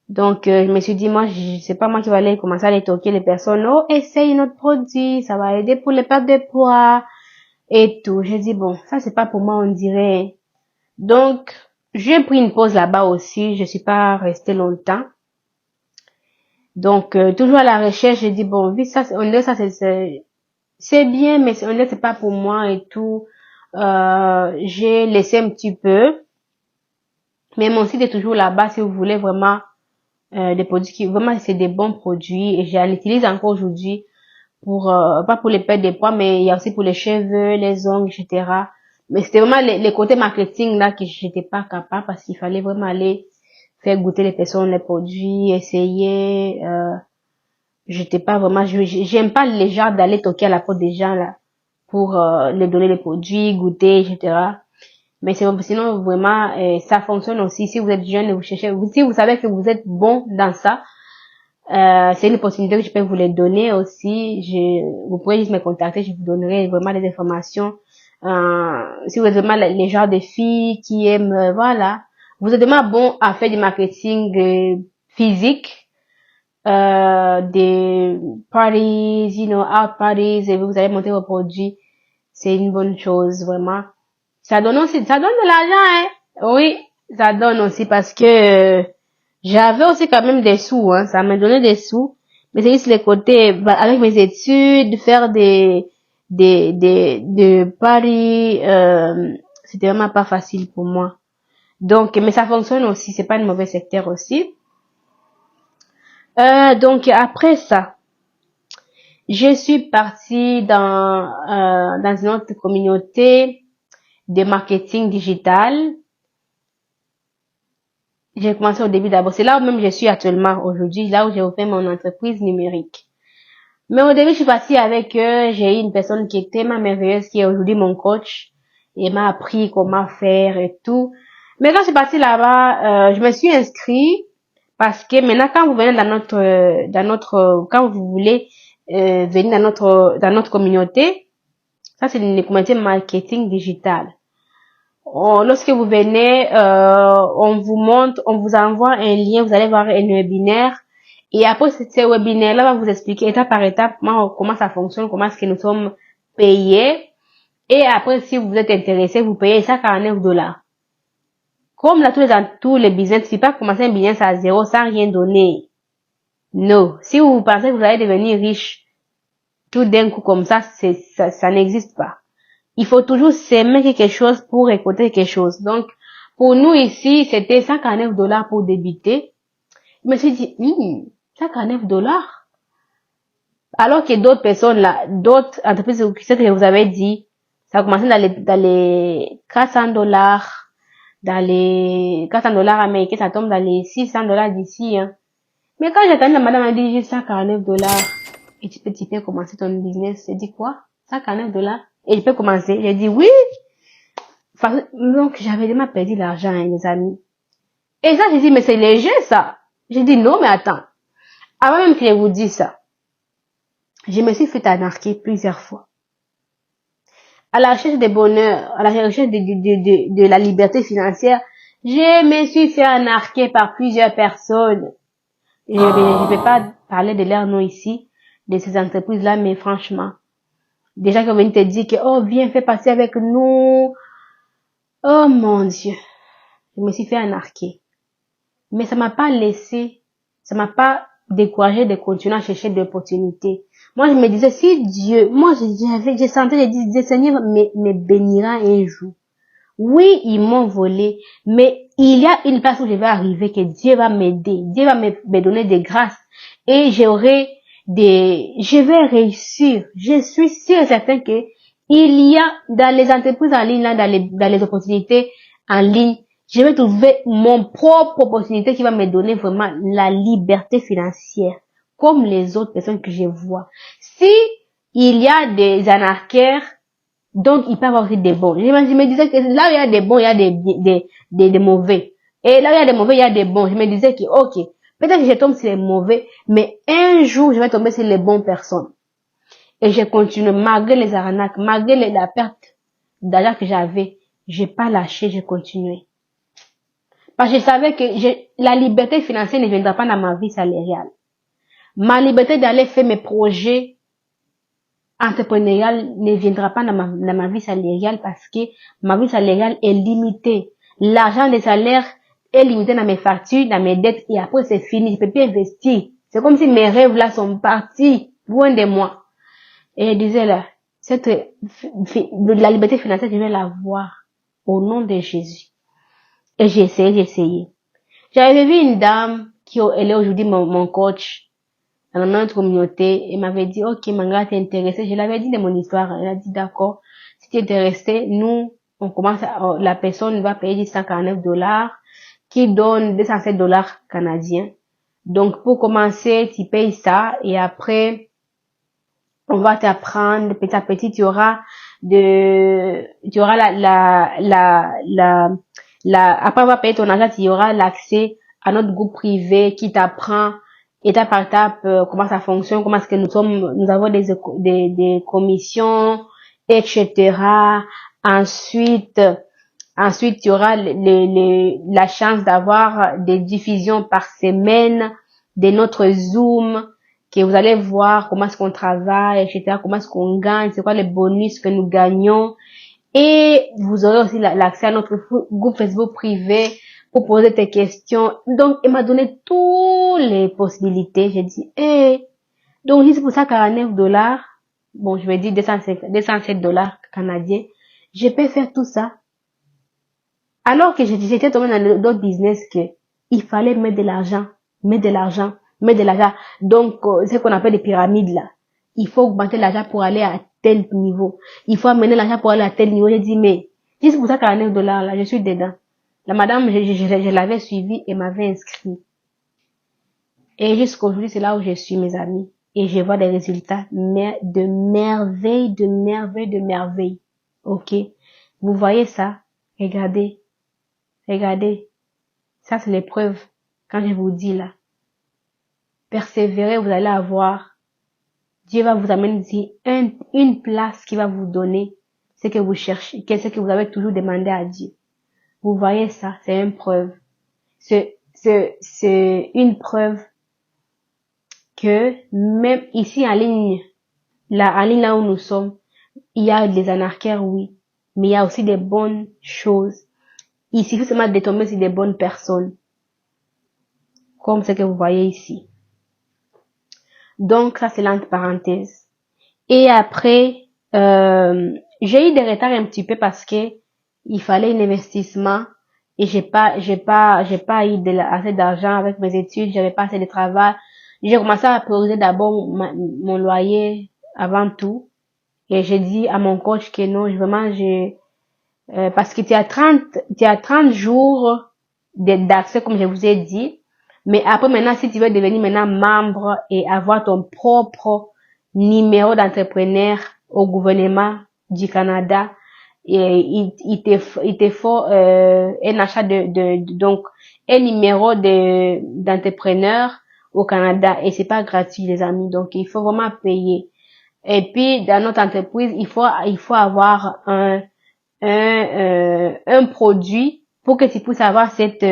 Donc, je me suis dit, moi, c'est pas moi qui vais aller commencer à aller toquer les personnes. Oh, essaye notre produit, ça va aider pour les pertes de poids et tout. J'ai dit, bon, ça, c'est pas pour moi, on dirait. Donc, j'ai pris une pause là-bas aussi. Je suis pas restée longtemps. Donc, toujours à la recherche, j'ai dit, bon, vu ça, on dirait ça, c'est bien, mais on dirait c'est pas pour moi et tout. J'ai laissé un petit peu. Mais mon site est toujours là-bas si vous voulez vraiment des produits qui vraiment c'est des bons produits et j'en utilise encore aujourd'hui pour pas pour les pertes de poids mais il y a aussi pour les cheveux, les ongles, etc. Mais c'était vraiment les côtés marketing là que j'étais pas capable parce qu'il fallait vraiment aller faire goûter les personnes les produits, essayer. J'étais pas vraiment, j'aime pas les gens d'aller toquer à la porte des gens là pour leur donner les produits, goûter, etc. Mais c'est sinon vraiment ça fonctionne aussi si vous êtes jeune et vous cherchez, si vous savez que vous êtes bon dans ça, C'est une opportunité que je peux vous les donner aussi. Vous pouvez juste me contacter, je vous donnerai vraiment des informations. Si vous êtes vraiment les genres de filles qui aiment, voilà, vous êtes vraiment bon à faire du marketing physique, des parties, out parties, et vous allez monter vos produits. C'est une bonne chose, vraiment. Ça donne aussi, ça donne de l'argent, hein. Oui, ça donne aussi parce que j'avais aussi quand même des sous, hein. Ça m'a donné des sous. Mais c'est juste les côtés, avec mes études, faire de paris, c'était vraiment pas facile pour moi. Donc, mais ça fonctionne aussi. C'est pas un mauvais secteur aussi. Donc, après ça, je suis partie dans une autre communauté de marketing digital. J'ai commencé au début d'abord. C'est là où même je suis actuellement aujourd'hui, là où j'ai ouvert mon entreprise numérique. Mais au début, je suis partie avec eux. J'ai eu une personne qui était tellement merveilleuse, qui est aujourd'hui mon coach. Et m'a appris comment faire et tout. Mais quand je suis partie là-bas, je me suis inscrite parce que maintenant, quand vous venez quand vous voulez venir dans notre communauté, ça c'est une communauté marketing digital. Lorsque vous venez, on vous montre, on vous envoie un lien, vous allez voir un webinaire. Et après ce webinaire-là va vous expliquer étape par étape comment ça fonctionne, comment est-ce que nous sommes payés. Et après, si vous êtes intéressé, vous payez $149. Comme là, tous les business, tu ne peux pas commencer un business à zéro sans rien donner. Non. Si vous pensez que vous allez devenir riche tout d'un coup comme ça n'existe pas. Il faut toujours s'aimer quelque chose pour récolter quelque chose. Donc, pour nous ici, c'était $149 pour débuter. Je me suis dit, $149. Alors que d'autres personnes là, d'autres entreprises, ce que je vous avais dit, ça a commencé dans les $400, dans les $400 américains, ça tombe dans les $600 d'ici, hein. Mais quand j'ai entendu la madame a dit, j'ai $149, et tu peux commencer ton business, j'ai dit quoi? $149? Et je peux commencer. J'ai dit oui. Donc, j'avais déjà perdu l'argent, hein, les amis. Et ça, j'ai dit, mais c'est léger, ça. J'ai dit, non, mais attends. Avant même que je vous dise ça, je me suis fait arnaquer plusieurs fois. À la recherche de bonheur, à la recherche de la liberté financière, je me suis fait arnaquer par plusieurs personnes. Je ne vais pas parler de leur nom ici, de ces entreprises-là, mais franchement, déjà qu'on vient te dire que, oh, viens, fais passer avec nous. Oh mon Dieu. Je me suis fait arnaquer. Mais ça m'a pas découragé de continuer à chercher des opportunités. Moi, je me disais, si Dieu, moi, j'ai senti, j'ai dit, Seigneur me bénira un jour. Oui, ils m'ont volé, mais il y a une place où je vais arriver, que Dieu va m'aider. Dieu va me donner des grâces. Et je vais réussir. Je suis sûre et certain que il y a, dans les entreprises en ligne, là, dans les opportunités en ligne, je vais trouver mon propre opportunité qui va me donner vraiment la liberté financière, comme les autres personnes que je vois. Si il y a des arnaqueurs, donc il peut y avoir aussi des bons. Je me disais que là où il y a des bons, il y a des mauvais. Et là où il y a des mauvais, il y a des bons. Je me disais que, ok, peut-être que je tombe sur les mauvais, mais un jour, je vais tomber sur les bonnes personnes. Et je continue, malgré les arnaques, malgré la perte d'argent que j'avais, j'ai pas lâché, j'ai continué. Parce que je savais que la liberté financière ne viendra pas dans ma vie salariale. Ma liberté d'aller faire mes projets entrepreneuriales ne viendra pas dans ma vie salariale parce que ma vie salariale est limitée. L'argent des salaires est limité dans mes factures, dans mes dettes et après c'est fini. Je peux plus investir. C'est comme si mes rêves là sont partis loin de moi. Et je disais là, la liberté financière, je vais l'avoir au nom de Jésus. Et j'ai essayé. J'avais vu une dame elle est aujourd'hui mon coach dans notre communauté. Elle m'avait dit, ok, Manga, t'es intéressée. Je l'avais dit de mon histoire. Elle a dit, d'accord. Si t'es intéressée, nous, la personne va payer $149 qui donne $207 canadiens. Donc, pour commencer, tu payes ça et après, on va t'apprendre petit à petit, tu auras après avoir payé ton argent, tu auras l'accès à notre groupe privé qui t'apprend étape par étape, comment ça fonctionne, comment est-ce que nous avons des commissions, etc. Ensuite, il y aura la chance d'avoir des diffusions par semaine de notre Zoom, que vous allez voir comment est-ce qu'on travaille, etc., comment est-ce qu'on gagne, c'est quoi les bonus que nous gagnons. Et vous aurez aussi l'accès à notre groupe Facebook privé pour poser tes questions. Donc, il m'a donné toutes les possibilités. J'ai dit, donc, c'est pour ça $49. Bon, je vais dire 207 dollars canadiens. Je peux faire tout ça. Alors que j'étais tombée dans d'autres business que il fallait mettre de l'argent. Donc, c'est ce qu'on appelle des pyramides là. Il faut augmenter l'argent pour aller à tel niveau. Il faut amener l'argent pour aller à tel niveau. J'ai dit, mais, c'est pour ça $49 là, je suis dedans. La madame, je l'avais suivie et m'avait inscrit. Et jusqu'aujourd'hui, c'est là où je suis, mes amis. Et je vois des résultats de merveille. Ok? Vous voyez ça? Regardez. Ça, c'est l'épreuve. Quand je vous dis là. Persévérez, vous allez avoir. Dieu va vous amener ici une place qui va vous donner ce que vous cherchez, ce que vous avez toujours demandé à Dieu. Vous voyez ça? C'est une preuve. C'est une preuve que même ici en ligne là où nous sommes, il y a des anarchères, oui, mais il y a aussi des bonnes choses. Il suffit seulement de tomber sur des bonnes personnes, comme ce que vous voyez ici. Donc ça c'est l'entre parenthèse. Et après, j'ai eu des retards un petit peu parce que il fallait un investissement et j'ai pas eu assez d'argent avec mes études, j'avais pas assez de travail. J'ai commencé à prioriser d'abord mon loyer avant tout. Et j'ai dit à mon coach que non, parce que tu as 30 jours d'accès, comme je vous ai dit. Mais après, maintenant, si tu veux devenir maintenant membre et avoir ton propre numéro d'entrepreneur au gouvernement du Canada, et il te faut, un achat donc, un numéro d'entrepreneur au Canada. Et c'est pas gratuit, les amis. Donc, il faut vraiment payer. Et puis, dans notre entreprise, il faut avoir un produit pour que tu puisses avoir cette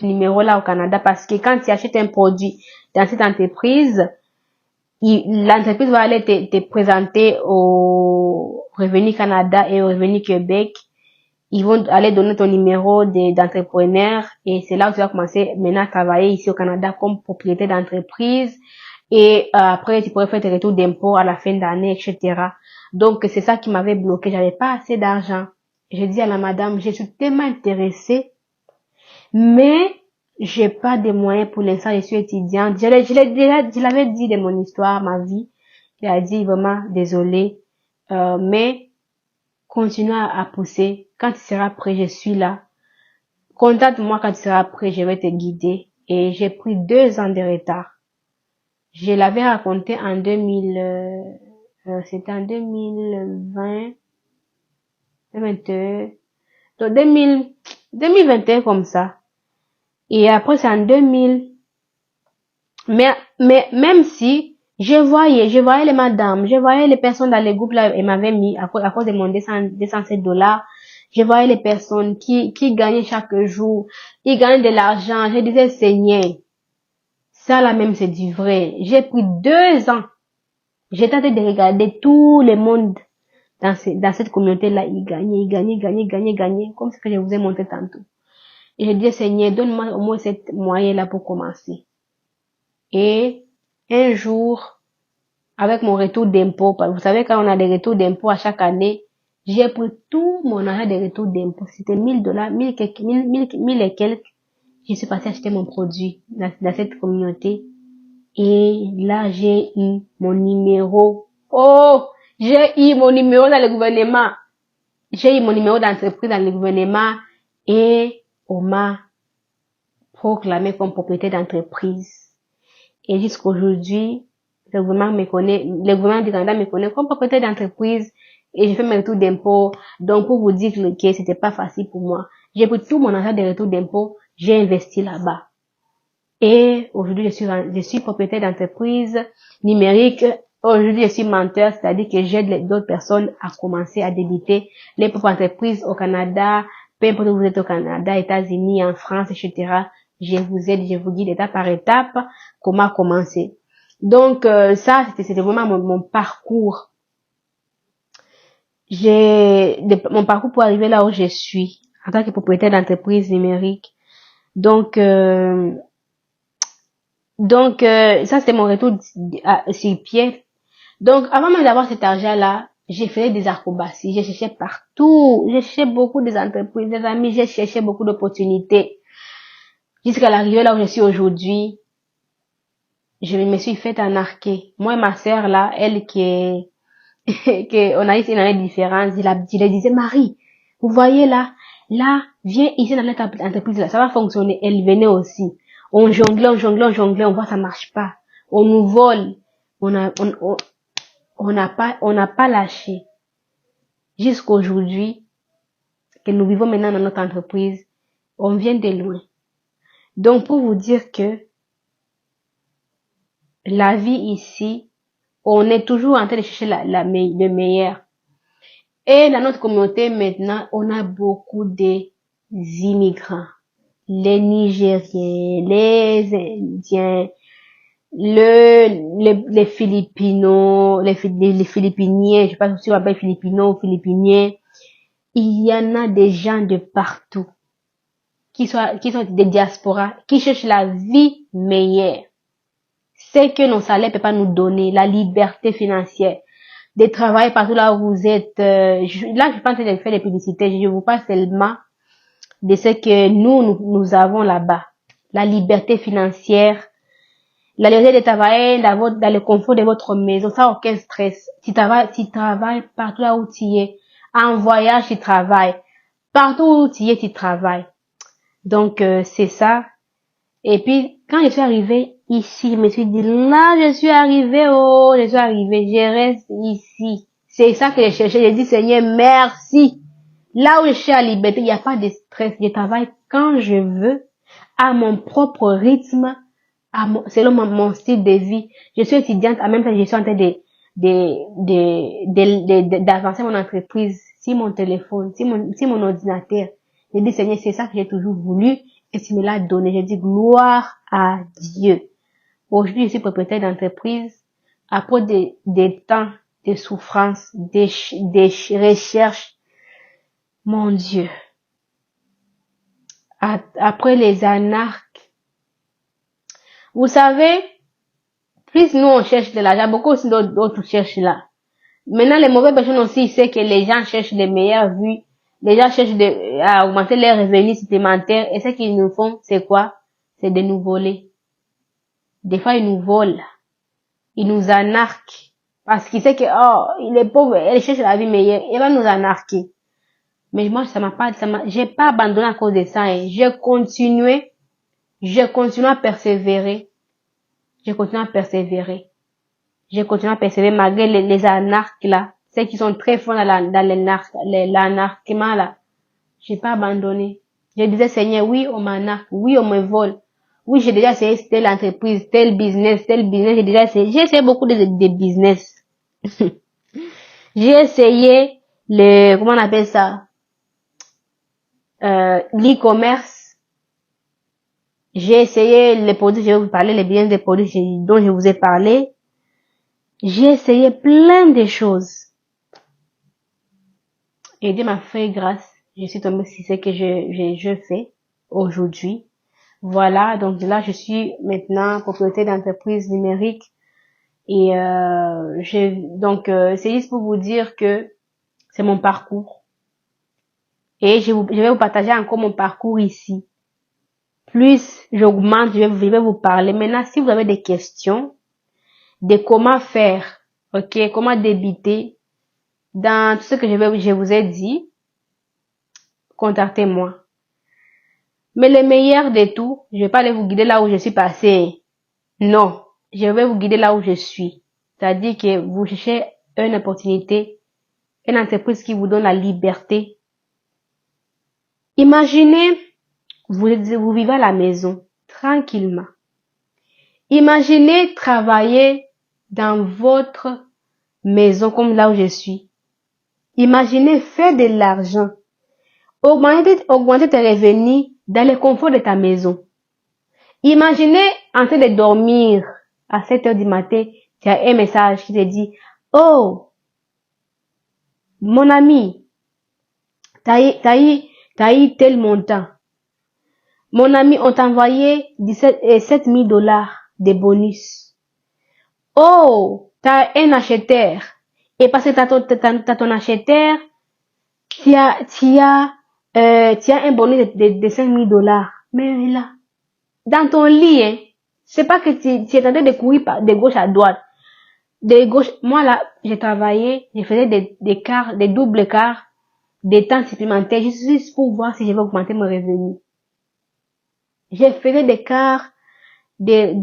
numéro-là au Canada, parce que quand tu achètes un produit dans cette entreprise, l'entreprise va aller te présenter au Revenu Canada et au Revenu Québec. Ils vont aller donner ton numéro d'entrepreneur et c'est là où tu vas commencer maintenant à travailler ici au Canada comme propriétaire d'entreprise. Et après, tu pourrais faire tes retours d'impôts à la fin d'année, etc. Donc, c'est ça qui m'avait bloqué. J'avais pas assez d'argent. J'ai dit à la madame, je suis tellement intéressée, mais j'ai pas de moyens pour l'instant. Je suis étudiante. Je l'avais dit de mon histoire, ma vie. Elle a dit vraiment, désolée, mais continue à pousser. Quand tu seras prêt, je suis là. Contacte-moi quand tu seras prêt, je vais te guider. Et j'ai pris 2 ans de retard. Je l'avais raconté en c'était en 2020, 2021, donc 2021 comme ça. Et après c'est en 2000. Mais même si je voyais les madames, je voyais les personnes dans les groupes là, elles m'avaient mis à cause de mon 207 dollars. Je voyais les personnes qui gagnaient chaque jour, ils gagnaient de l'argent. Je disais, Seigneur, ça là même c'est du vrai. J'ai pris 2 ans. J'ai tenté de regarder tout le monde dans cette communauté-là. Ils gagnaient, comme ce que je vous ai montré tantôt. Et je dis, Seigneur, donne-moi au moins cette moyen-là pour commencer. Et un jour, avec mon retour d'impôt, vous savez, quand on a des retours d'impôt à chaque année, j'ai pris tout mon argent de retour d'impôt. C'était $1000, 1000 et quelques. Je suis passée acheter mon produit dans cette communauté. Et là, j'ai eu mon numéro. Oh, j'ai eu mon numéro dans le gouvernement. J'ai eu mon numéro d'entreprise dans le gouvernement et on m'a proclamé comme propriétaire d'entreprise. Et jusqu'aujourd'hui, le gouvernement du Canada me connaît comme propriétaire d'entreprise et je fais mes retours d'impôts. Donc, pour vous dire que c'était pas facile pour moi, j'ai pris tout mon argent de retour d'impôts, j'ai investi là-bas. Et aujourd'hui, je suis propriétaire d'entreprise numérique. Aujourd'hui, je suis menteur, c'est-à-dire que j'aide d'autres personnes à commencer à débuter les propres entreprises au Canada, peu importe où vous êtes au Canada, États-Unis, en France, etc. Je vous aide, je vous guide étape par étape comment commencer. Donc, ça, c'était vraiment mon parcours. Mon parcours pour arriver là où je suis, en tant que propriétaire d'entreprise numérique. Donc, ça, c'était mon retour sur pied. Donc, avant même d'avoir cet argent-là, j'ai fait des acrobaties. J'ai cherché partout. J'ai cherché beaucoup des entreprises, des amis. J'ai cherché beaucoup d'opportunités. Jusqu'à l'arrivée là où je suis aujourd'hui, je me suis fait arnaquer. Moi et ma sœur là, elle qui est, on a eu une année de différence, je lui disais, Marie, vous voyez là, viens ici dans notre entreprise là, ça va fonctionner. Elle venait aussi. On jonglait, on voit ça marche pas. On nous vole. On n'a pas lâché. Jusqu'aujourd'hui, que nous vivons maintenant dans notre entreprise, on vient de loin. Donc, pour vous dire que la vie ici, on est toujours en train de chercher le meilleur. Et dans notre communauté maintenant, on a beaucoup d'immigrants. Les Nigériens, les Indiens, les Philippinos, les Philippiniens, je sais pas si on appelle Philippinos ou Philippiniens. Il y en a des gens de partout qui sont des diasporas, qui cherchent la vie meilleure. C'est que nos salaires ne peuvent pas nous donner, la liberté financière, de travailler partout là où vous êtes. Là, je pense que je fais des publicités, je vous parle seulement de ce que nous avons là-bas. La liberté financière, la liberté de travailler dans le confort de votre maison, sans aucun stress. Tu travailles partout là où tu es. En voyage, tu travailles. Partout où tu es, tu travailles. Donc, c'est ça. Et puis, quand je suis arrivée ici, je me suis dit, là, je suis arrivée, je reste ici. C'est ça que j'ai cherché. J'ai dit, Seigneur, merci. Là où je suis à liberté, il n'y a pas de stress. Je travaille quand je veux, à mon propre rythme, selon mon style de vie. Je suis étudiante, en même temps, je suis en train d'avancer mon entreprise, sur mon téléphone, sur mon ordinateur. J'ai dit, Seigneur, c'est ça que j'ai toujours voulu, et tu me l'as donné. J'ai dit, gloire à Dieu. Aujourd'hui, je suis propriétaire d'entreprise. Après des temps de souffrance, des recherches, mon Dieu. Après les anarques. Vous savez, plus nous on cherche de l'argent, beaucoup aussi d'autres cherchent là. Maintenant, les mauvaises personnes aussi, c'est que les gens cherchent les meilleures vues. Les gens cherchent à augmenter leurs revenus supplémentaires. Et ce qu'ils nous font, c'est quoi? C'est de nous voler. Des fois, ils nous volent. Ils nous anarquent. Parce qu'ils savent que, il est pauvre, elle cherche la vie meilleure. Il va nous anarquer. Mais moi, j'ai pas abandonné à cause de ça. Hein. J'ai continué à persévérer. J'ai continué à persévérer malgré les anarques là. Ceux qui sont très forts dans l'anarquement là. J'ai pas abandonné. Je disais, Seigneur, oui, on m'anarque. Oui, on me vole. Oui, j'ai déjà essayé telle entreprise, tel business. J'ai essayé beaucoup de business. J'ai essayé comment on appelle ça? L'e-commerce. J'ai essayé les produits, je vais vous parler, les biens des produits dont je vous ai parlé. J'ai essayé plein de choses. Et Dieu m'a fait grâce. Je suis tombée sur ce que je fais aujourd'hui. Voilà, donc là, je suis maintenant propriétaire d'entreprise numérique. Et c'est juste pour vous dire que c'est mon parcours. Et je vais vous partager encore mon parcours ici. Plus j'augmente, je vais vous parler. Maintenant, si vous avez des questions de comment faire, ok, comment débuter dans tout ce que je vous ai dit, contactez-moi. Mais le meilleur de tout, je vais pas aller vous guider là où je suis passé. Non, je vais vous guider là où je suis. C'est-à-dire que vous cherchez une opportunité, une entreprise qui vous donne la liberté. Imaginez, vous vivez à la maison, tranquillement. Imaginez travailler dans votre maison comme là où je suis. Imaginez faire de l'argent. Augmenter tes revenus dans le confort de ta maison. Imaginez en train de dormir à 7 heures du matin, tu as un message qui te dit, oh, mon ami, t'as eu tel montant. Mon ami, on t'a envoyé 7 000 $ de bonus. Oh, t'as un acheteur. Et parce que t'as ton acheteur, tu as un bonus de 5 000 $. Mais là, dans ton lit, hein, c'est pas que tu es en train de courir de gauche à droite. De gauche, moi là, j'ai travaillé, je faisais des doubles quarts, des temps supplémentaires, juste pour voir si je vais augmenter mon revenu. J'ai fait des quarts, des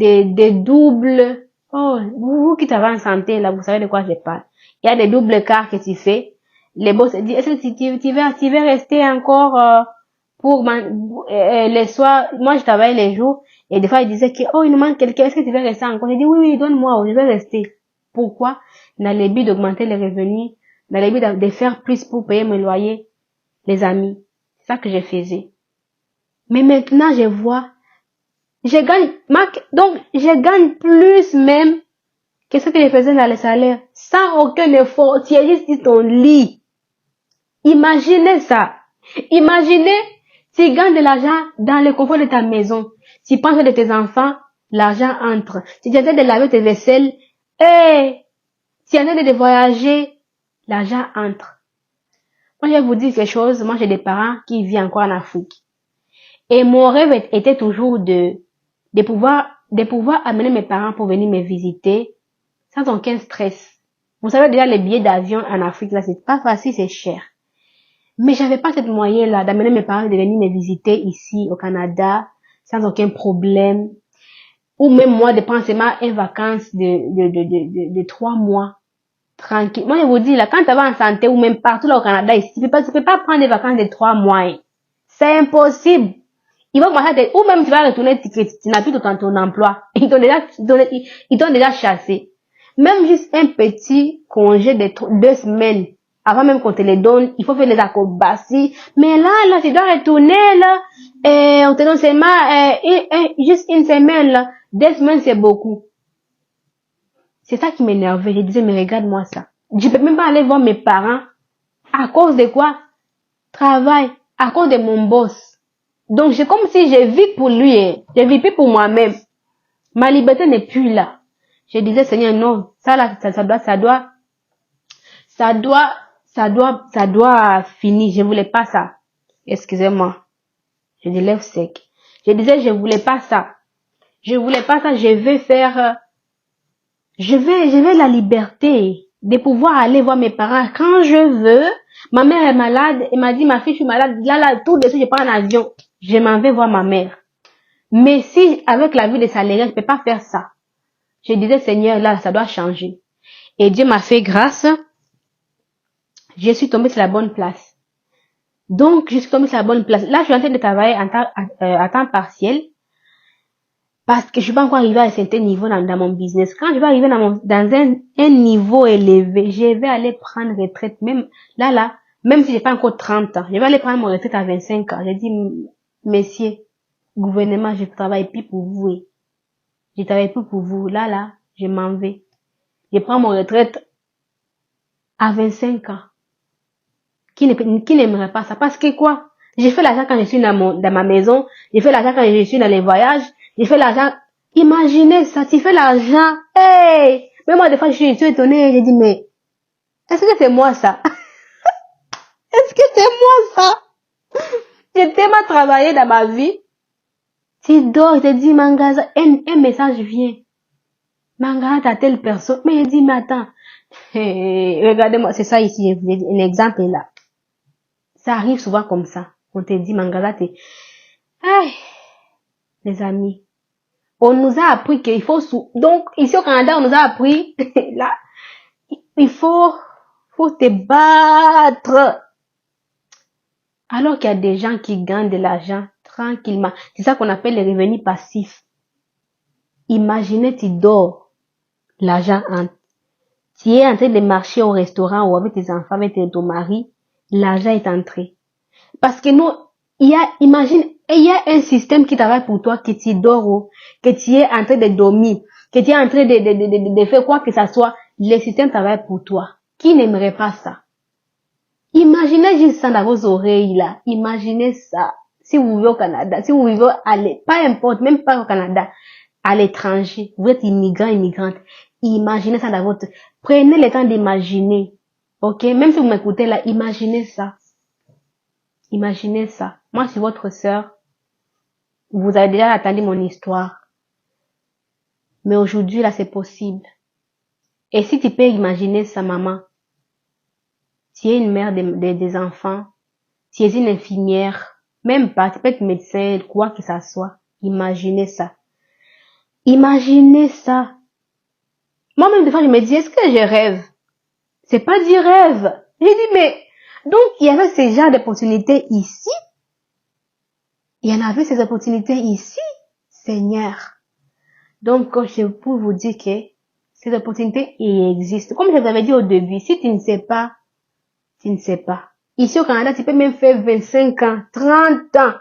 doubles. Oh, vous qui travaillez en santé, là, vous savez de quoi je parle. Il y a des doubles quarts que tu fais. Les boss disent, est-ce que tu vas rester encore, pour les soirs? Moi, je travaille les jours, et des fois, ils disaient que, oh, il nous manque quelqu'un, est-ce que tu vas rester encore? J'ai dit, oui, donne-moi, je vais rester. Pourquoi? Dans le but d'augmenter les revenus, dans le but de faire plus pour payer mon loyer, les amis. C'est ça que je faisais. Mais maintenant, je vois, je gagne plus même que ce que je faisais dans le salaire, sans aucun effort. Tu es juste dans ton lit. Imaginez ça. Imaginez, tu gagnes de l'argent dans le confort de ta maison. Tu penses de tes enfants, l'argent entre. Tu es en train de laver tes vaisselles, et tu es en train de voyager, l'argent entre. Moi, je vais vous dire quelque chose. Moi, j'ai des parents qui vivent encore en Afrique. Et mon rêve était toujours de pouvoir amener mes parents pour venir me visiter sans aucun stress. Vous savez déjà, les billets d'avion en Afrique, là, c'est pas facile, c'est cher. Mais j'avais pas cette moyen-là d'amener mes parents de venir me visiter ici au Canada sans aucun problème. Ou même moi de prendre seulement une vacance de 3 mois. Tranquille. Moi, je vous dis, là, quand tu vas en santé ou même partout là au Canada, ici, tu peux pas prendre des vacances de 3 mois. Hein. C'est impossible. Ils vont commencer ou même tu vas retourner, tu n'as plus ton emploi. Ils t'ont déjà chassé. Même juste un petit congé de 2 semaines, avant même qu'on te les donne, il faut faire les acrobaties. Mais là, tu dois retourner, là, et on te donne seulement, juste une semaine, là. 2 semaines, c'est beaucoup. C'est ça qui m'énervait. Je disais, mais regarde-moi ça. Je peux même pas aller voir mes parents. À cause de quoi? Travail. À cause de mon boss. Donc, c'est comme si je vis pour lui, hein. Je vis plus pour moi-même. Ma liberté n'est plus là. Je disais, Seigneur, non. Ça là, ça doit finir. Je voulais pas ça. Excusez-moi. Je dis lève sec. Je disais, je voulais pas ça. Je voulais pas ça. Je veux faire, je veux la liberté de pouvoir aller voir mes parents quand je veux. Ma mère est malade. Elle m'a dit, ma fille, je suis malade. Là, tout de suite, je prends un avion. Je m'en vais voir ma mère. Mais si, avec la vie de salaire, je peux pas faire ça. Je disais, Seigneur, là, ça doit changer. Et Dieu m'a fait grâce. Je suis tombée sur la bonne place. Donc, je suis tombée sur la bonne place. Là, je suis en train de travailler à temps partiel. Parce que je suis pas encore arrivée à un certain niveau dans mon business. Quand je vais arriver dans un niveau élevé, je vais aller prendre retraite. Même si j'ai pas encore 30 ans, je vais aller prendre mon retraite à 25 ans. J'ai dit, messieurs, gouvernement, je travaille plus pour vous. Je travaille plus pour vous. Là, je m'en vais. Je prends mon retraite à 25 ans. Qui n'aimerait pas ça? Parce que quoi? J'ai fait l'argent quand je suis dans ma maison. J'ai fait l'argent quand je suis dans les voyages. J'ai fait l'argent. Imaginez ça, tu fais l'argent. Hey! Mais moi, des fois, je suis étonnée. J'ai dit, mais, est-ce que c'est moi ça? Est-ce que c'est moi ça? J'ai tellement travaillé dans ma vie. Tu dors, je te dis, Mangaza, un message vient. Mangaza, t'as telle personne. Mais je dis, mais attends. Hey, regardez-moi, c'est ça ici, un exemple est là. Ça arrive souvent comme ça. On te dit, Mangaza, Aïe, les amis. On nous a appris qu'il faut donc, ici au Canada, on nous a appris, là, il faut te battre. Alors qu'il y a des gens qui gagnent de l'argent tranquillement. C'est ça qu'on appelle les revenus passifs. Imaginez, tu dors, l'argent entre. Tu es en train de marcher au restaurant ou avec tes enfants, avec ton mari, l'argent est entré. Parce que nous, imagine, il y a un système qui travaille pour toi, que tu dors, que tu es en train de dormir, que tu es en train de faire quoi que ça soit, le système travaille pour toi. Qui n'aimerait pas ça? Imaginez juste ça dans vos oreilles, là. Imaginez ça. Si vous vivez au Canada, si vous vivez pas importe, même pas au Canada, à l'étranger, vous êtes immigrant, immigrante. Imaginez ça dans votre, prenez le temps d'imaginer. Ok? Même si vous m'écoutez là, imaginez ça. Imaginez ça. Moi, je suis votre sœur. Vous avez déjà entendu mon histoire. Mais aujourd'hui, là, c'est possible. Et si tu peux imaginer ça, maman, tu es une mère des enfants, tu es une infirmière, même pas, tu peux être médecin, quoi que ça soit. Imaginez ça. Imaginez ça. Moi-même, des fois, je me dis, est-ce que je rêve? C'est pas du rêve. J'ai dit, mais, donc, il y avait ce genre d'opportunités ici. Il y en avait ces opportunités ici, Seigneur. Donc, je peux vous dire que ces opportunités, elles existent. Comme je vous avais dit au début, si tu ne sais pas, tu ne sais pas. Ici au Canada, tu peux même faire 25 ans, 30 ans.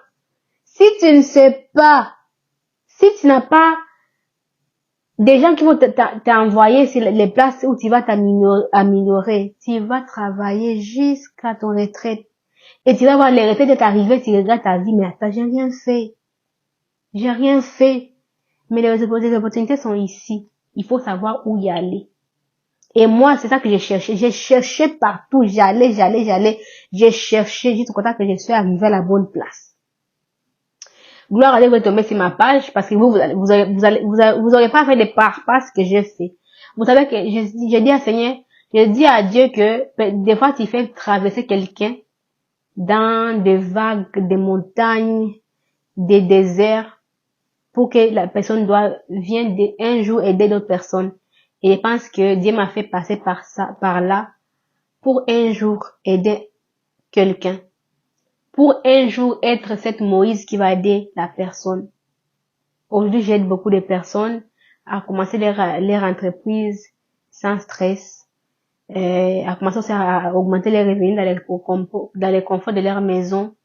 Si tu ne sais pas, si tu n'as pas des gens qui vont t'envoyer sur les places où tu vas t'améliorer, tu vas travailler jusqu'à ton retraite. Et tu vas voir les retraites t'arriver, tu regardes ta vie, mais attends, j'ai rien fait. J'ai rien fait. Mais les opportunités sont ici. Il faut savoir où y aller. Et moi, c'est ça que j'ai cherché. J'ai cherché partout. J'allais. J'ai cherché jusqu'au temps que je suis arrivée à la bonne place. Gloire à Dieu, vous tomber sur ma page parce que vous aurez pas fait de parce que j'ai fait. Vous savez que je dis à Seigneur, je dis à Dieu que des fois tu fais traverser quelqu'un dans des vagues, des montagnes, des déserts pour que la personne vienne un jour aider d'autres personnes. Et je pense que Dieu m'a fait passer par là, pour un jour aider quelqu'un. Pour un jour être cette Moïse qui va aider la personne. Aujourd'hui, j'aide beaucoup de personnes à commencer leur entreprise sans stress, à commencer aussi à augmenter les revenus dans les conforts de leur maison.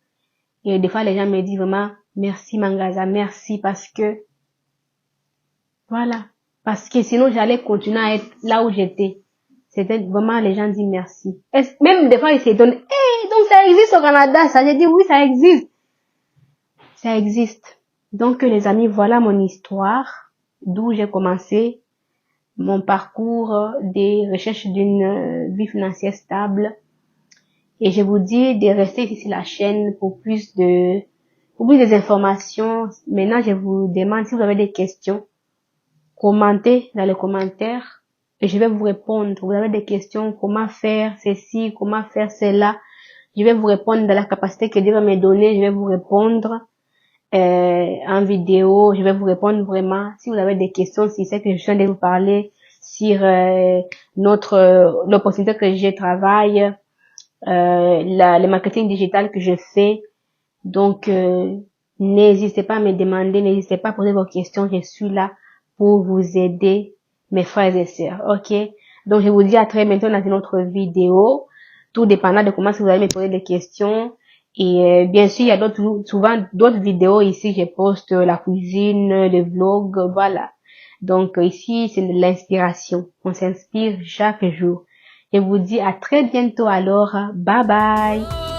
Et des fois, les gens me disent vraiment, merci Mangaza, merci parce que, voilà. Parce que sinon, j'allais continuer à être là où j'étais. C'était vraiment, les gens disent merci. Même des fois, ils s'étonnent, donc ça existe au Canada, ça. J'ai dit, oui, ça existe. Ça existe. Donc, les amis, voilà mon histoire, d'où j'ai commencé mon parcours des recherches d'une vie financière stable. Et je vous dis de rester ici sur la chaîne pour plus des informations. Maintenant, je vous demande si vous avez des questions, commentez dans les commentaires et je vais vous répondre. Vous avez des questions, comment faire ceci, comment faire cela. Je vais vous répondre dans la capacité que Dieu va me donner. Je vais vous répondre en vidéo. Je vais vous répondre vraiment. Si vous avez des questions, si c'est que je viens de vous parler sur l'opportunité que je travaille, le marketing digital que je fais. Donc, n'hésitez pas à me demander, n'hésitez pas à poser vos questions. Je suis là pour vous aider, mes frères et sœurs. Ok? Donc, je vous dis à très bientôt dans une autre vidéo. Tout dépendant de comment vous allez me poser des questions. Et bien sûr, il y a souvent d'autres vidéos ici. Je poste la cuisine, le vlog, voilà. Donc, ici, c'est de l'inspiration. On s'inspire chaque jour. Je vous dis à très bientôt alors. Bye bye.